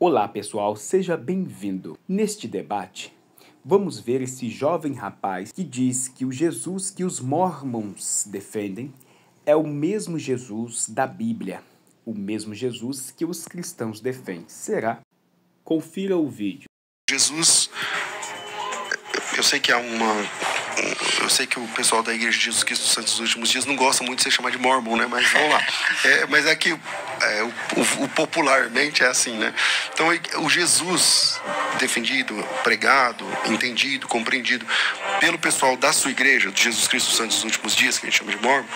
Olá pessoal, seja bem-vindo. Neste debate, vamos ver esse jovem rapaz que diz que o Jesus que os mormons defendem é o mesmo Jesus da Bíblia, o mesmo Jesus que os cristãos defendem. Será? Confira o vídeo. Jesus, eu sei que eu sei que o pessoal da Igreja de Jesus Cristo dos Santos dos Últimos Dias não gosta muito de ser chamado de mormon, né? Mas vamos lá. Mas é que o popularmente é assim, né? Então, o Jesus defendido, pregado, entendido, compreendido pelo pessoal da sua igreja, de Jesus Cristo dos Santos dos Últimos Dias, que a gente chama de mormon,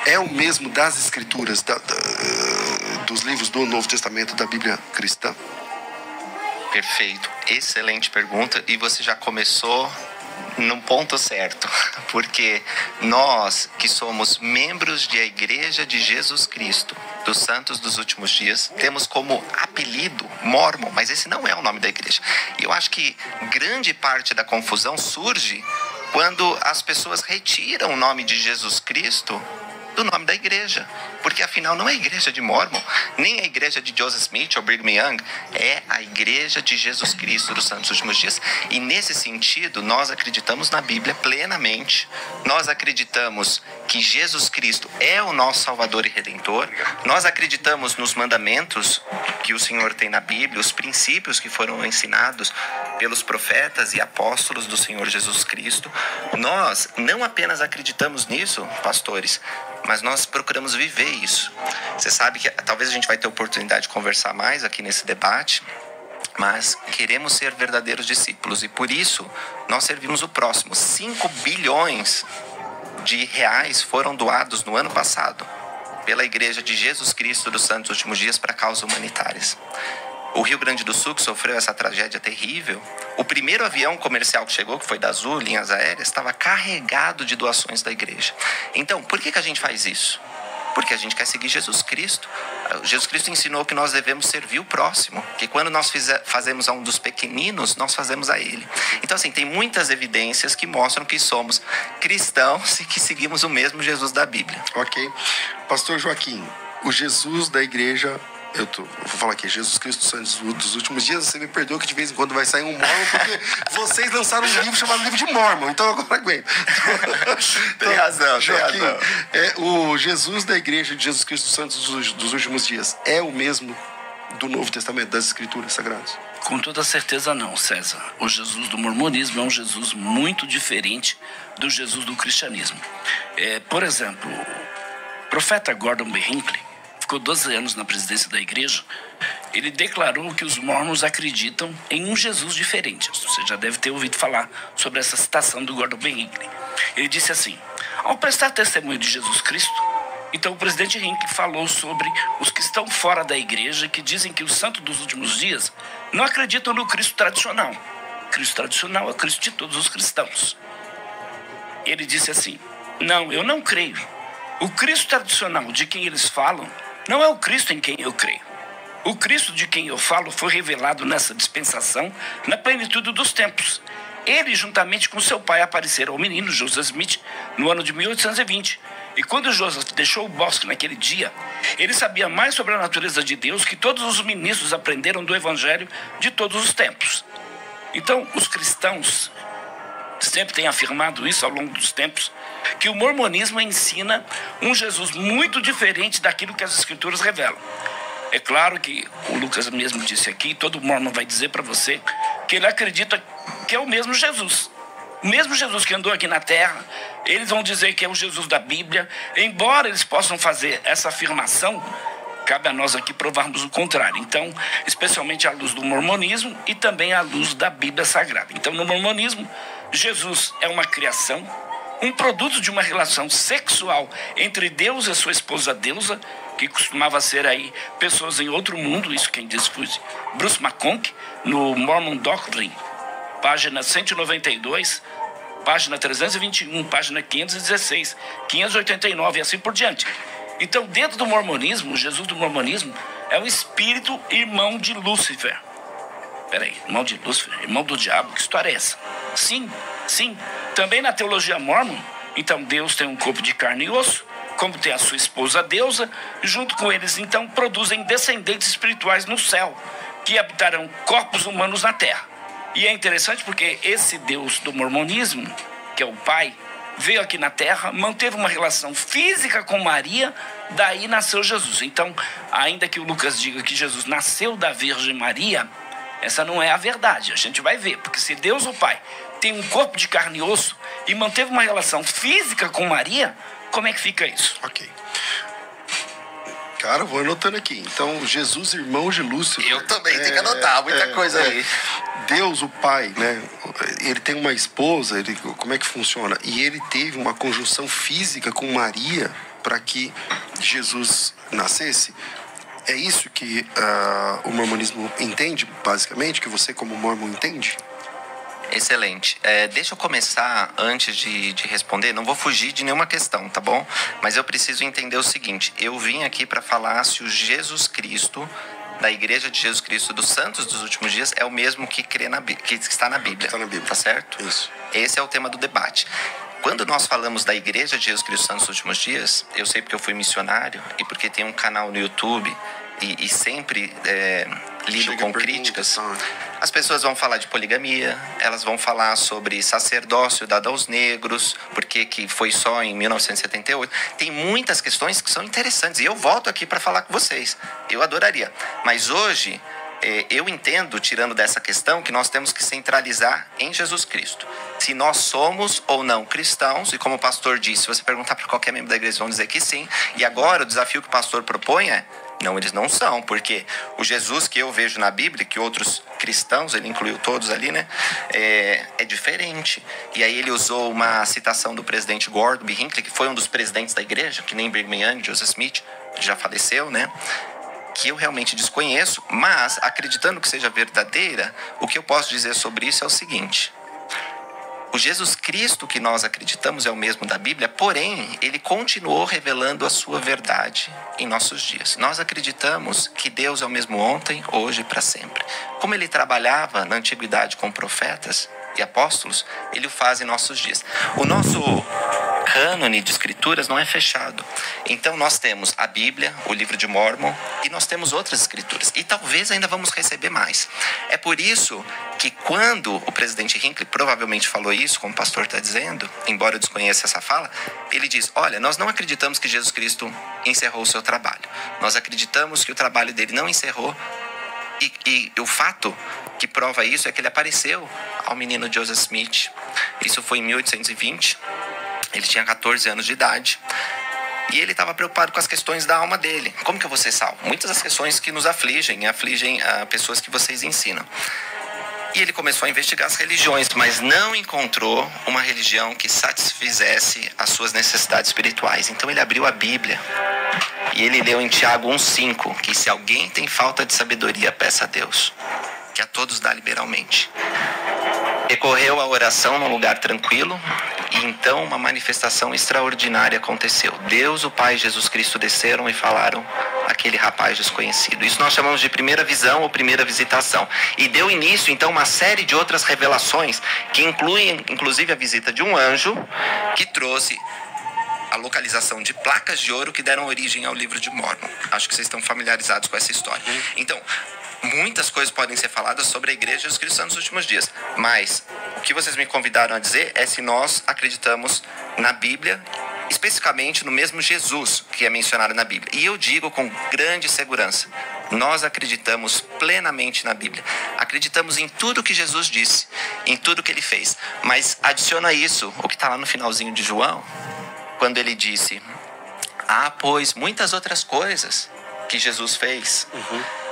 é o mesmo das escrituras, dos livros do Novo Testamento, da Bíblia cristã? Perfeito, excelente pergunta, e você já começou num ponto certo, porque nós que somos membros da Igreja de Jesus Cristo dos Santos dos Últimos Dias, temos como apelido Mormon, mas esse não é o nome da igreja. E eu acho que grande parte da confusão surge quando as pessoas retiram o nome de Jesus Cristo do nome da igreja, porque afinal não é a igreja de Mormon, nem a igreja de Joseph Smith ou Brigham Young, é a igreja de Jesus Cristo dos Santos dos Últimos Dias. E nesse sentido, nós acreditamos na Bíblia plenamente, nós acreditamos que Jesus Cristo é o nosso Salvador e Redentor, nós acreditamos nos mandamentos que o Senhor tem na Bíblia, os princípios que foram ensinados pelos profetas e apóstolos do Senhor Jesus Cristo. Nós não apenas acreditamos nisso, pastores, mas nós procuramos viver isso. Você sabe que talvez a gente vai ter oportunidade de conversar mais aqui nesse debate, mas queremos ser verdadeiros discípulos e por isso nós servimos o próximo. 5 bilhões de reais foram doados no ano passado pela Igreja de Jesus Cristo dos Santos dos Últimos Dias para causas humanitárias. O Rio Grande do Sul, que sofreu essa tragédia terrível, o primeiro avião comercial que chegou, que foi da Azul, linhas aéreas, estava carregado de doações da igreja. Então, por que a gente faz isso? Porque a gente quer seguir Jesus Cristo. Jesus Cristo ensinou que nós devemos servir o próximo, que quando nós fazemos a um dos pequeninos, nós fazemos a ele. Então, assim, tem muitas evidências que mostram que somos cristãos e que seguimos o mesmo Jesus da Bíblia. Ok. Pastor Joaquim, o Jesus da igreja... vou falar aqui, Jesus Cristo dos Últimos Dias, você me perdoa que de vez em quando vai sair um Mormon, porque vocês lançaram um livro chamado Livro de Mormon, então agora aguento. Tem razão, Joaquim, tem razão. O Jesus da Igreja de Jesus Cristo dos Santos dos Últimos Dias é o mesmo do Novo Testamento, das Escrituras Sagradas? Com toda certeza não, César. O Jesus do mormonismo é um Jesus muito diferente do Jesus do cristianismo. Por exemplo, o profeta Gordon B. Hinckley ficou 12 anos na presidência da igreja. Ele declarou que os mormons acreditam em um Jesus diferente. Você já deve ter ouvido falar sobre essa citação do Gordon B. Hinckley. Ele disse assim: ao prestar testemunho de Jesus Cristo, então o presidente Hinckley falou sobre os que estão fora da igreja, que dizem que os santos dos últimos dias não acreditam no Cristo tradicional. Cristo tradicional é o Cristo de todos os cristãos. Ele disse assim: não, eu não creio. O Cristo tradicional de quem eles falam não é o Cristo em quem eu creio. O Cristo de quem eu falo foi revelado nessa dispensação, na plenitude dos tempos. Ele, juntamente com seu pai, apareceram ao menino Joseph Smith no ano de 1820. E quando Joseph deixou o bosque naquele dia, ele sabia mais sobre a natureza de Deus que todos os ministros aprenderam do Evangelho de todos os tempos. Então, os cristãos sempre têm afirmado isso ao longo dos tempos, que o mormonismo ensina um Jesus muito diferente daquilo que as Escrituras revelam. É claro que o Lucas mesmo disse aqui, todo mormon vai dizer para você que ele acredita que é o mesmo Jesus. O mesmo Jesus que andou aqui na Terra, eles vão dizer que é o Jesus da Bíblia. Embora eles possam fazer essa afirmação, cabe a nós aqui provarmos o contrário. Então, especialmente à luz do mormonismo e também à luz da Bíblia Sagrada. Então, no mormonismo, Jesus é uma criação, um produto de uma relação sexual entre Deus e sua esposa Deusa, que costumava ser aí pessoas em outro mundo. Isso quem diz foi Bruce McConkie, no Mormon Doctrine, página 192, página 321, página 516, 589 e assim por diante. Então, dentro do mormonismo, Jesus do mormonismo é o espírito irmão de Lúcifer. Peraí, irmão de Lúcifer, irmão do diabo, que história é essa? Sim. Também na teologia mormon, então Deus tem um corpo de carne e osso, como tem a sua esposa deusa, junto com eles, então, produzem descendentes espirituais no céu, que habitarão corpos humanos na terra. E é interessante porque esse Deus do mormonismo, que é o Pai, veio aqui na terra, manteve uma relação física com Maria, daí nasceu Jesus. Então, ainda que o Lucas diga que Jesus nasceu da Virgem Maria, essa não é a verdade, a gente vai ver. Porque se Deus, o Pai, tem um corpo de carne e osso e manteve uma relação física com Maria, como é que fica isso? Ok. Cara, vou anotando aqui. Então, Jesus, irmão de Lúcifer. Eu também tenho que anotar muita coisa aí. Deus, o Pai, né? Ele tem uma esposa, como é que funciona? E ele teve uma conjunção física com Maria para que Jesus nascesse. É isso que o mormonismo entende, basicamente, que você como mormon entende? Excelente. Deixa eu começar, antes de responder, não vou fugir de nenhuma questão, tá bom? Mas eu preciso entender o seguinte, eu vim aqui para falar se o Jesus Cristo, da Igreja de Jesus Cristo dos Santos dos Últimos Dias, é o mesmo que que está na Bíblia. Está na Bíblia. Tá certo? Isso. Esse é o tema do debate. Quando nós falamos da Igreja de Jesus Cristo dos Santos dos Últimos Dias, eu sei porque eu fui missionário e porque tem um canal no YouTube e sempre lido com críticas. As pessoas vão falar de poligamia, elas vão falar sobre sacerdócio dado aos negros, porque que foi só em 1978. Tem muitas questões que são interessantes e eu volto aqui para falar com vocês. Eu adoraria. Mas hoje, eu entendo, tirando dessa questão, que nós temos que centralizar em Jesus Cristo. Se nós somos ou não cristãos, e como o pastor disse, se você perguntar para qualquer membro da igreja, vão dizer que sim. E agora o desafio que o pastor propõe é: não, eles não são, porque o Jesus que eu vejo na Bíblia, que outros cristãos, ele incluiu todos ali, né? É diferente. E aí ele usou uma citação do presidente Gordon B. Hinckley, que foi um dos presidentes da igreja, que nem Brigham Young, Joseph Smith, que já faleceu, né? Que eu realmente desconheço, mas acreditando que seja verdadeira, o que eu posso dizer sobre isso é o seguinte: o Jesus Cristo que nós acreditamos é o mesmo da Bíblia, porém, ele continuou revelando a sua verdade em nossos dias. Nós acreditamos que Deus é o mesmo ontem, hoje e para sempre. Como ele trabalhava na antiguidade com profetas e apóstolos, ele o faz em nossos dias. O nosso cânone de escrituras não é fechado. Então nós temos a Bíblia, o livro de Mórmon, e nós temos outras escrituras. E talvez ainda vamos receber mais. É por isso que quando o presidente Hinckley provavelmente falou isso, como o pastor está dizendo, embora eu desconheça essa fala, ele diz: olha, nós não acreditamos que Jesus Cristo encerrou o seu trabalho. Nós acreditamos que o trabalho dele não encerrou. E o fato que prova isso é que ele apareceu ao menino Joseph Smith. Isso foi em 1820. Ele tinha 14 anos de idade. E ele estava preocupado com as questões da alma dele. Como que eu vou ser salvo? Muitas das questões que nos afligem pessoas que vocês ensinam. E ele começou a investigar as religiões, mas não encontrou uma religião que satisfizesse as suas necessidades espirituais. Então ele abriu a Bíblia e ele leu em Tiago 1,5, que se alguém tem falta de sabedoria, peça a Deus, que a todos dá liberalmente. Recorreu à oração num lugar tranquilo e então uma manifestação extraordinária aconteceu. Deus, o Pai e Jesus Cristo desceram e falaram àquele rapaz desconhecido. Isso nós chamamos de primeira visão ou primeira visitação. E deu início então uma série de outras revelações que incluem inclusive a visita de um anjo que trouxe a localização de placas de ouro que deram origem ao livro de Mórmon. Acho que vocês estão familiarizados com essa história. Então, muitas coisas podem ser faladas sobre a Igreja dos Cristãos nos últimos dias, mas o que vocês me convidaram a dizer é se nós acreditamos na Bíblia, especificamente no mesmo Jesus que é mencionado na Bíblia. E eu digo com grande segurança, nós acreditamos plenamente na Bíblia. Acreditamos em tudo que Jesus disse, em tudo que ele fez. Mas adiciona isso, o que está lá no finalzinho de João, quando ele disse: pois muitas outras coisas que Jesus fez,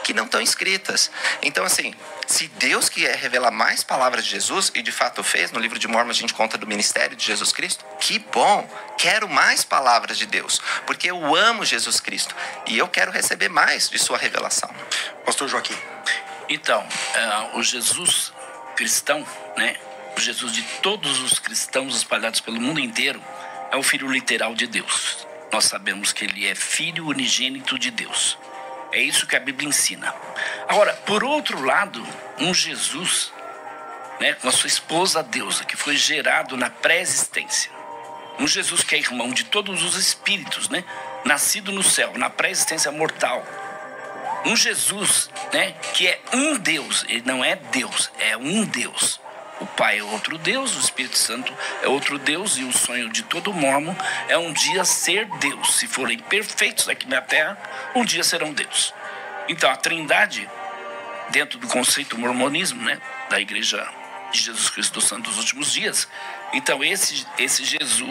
que não estão escritas. Então, assim, se Deus quer revelar mais palavras de Jesus, e de fato fez, no livro de Mórmon a gente conta do ministério de Jesus Cristo, que bom, quero mais palavras de Deus, porque eu amo Jesus Cristo, e eu quero receber mais de sua revelação. Pastor Joaquim. Então, o Jesus cristão, né, o Jesus de todos os cristãos espalhados pelo mundo inteiro, é o Filho literal de Deus. Nós sabemos que ele é Filho unigênito de Deus. É isso que a Bíblia ensina. Agora, por outro lado, um Jesus, né, com a sua esposa deusa, que foi gerado na pré-existência. Um Jesus que é irmão de todos os espíritos, né? Nascido no céu, na pré-existência mortal. Um Jesus, né, que é um Deus. Ele não é Deus, é um Deus. O Pai é outro Deus, o Espírito Santo é outro Deus, e o sonho de todo mormon é um dia ser Deus. Se forem perfeitos aqui na Terra, um dia serão Deus. Então, a Trindade, dentro do conceito mormonismo, né, da Igreja de Jesus Cristo dos Santos dos Últimos Dias, então esse Jesus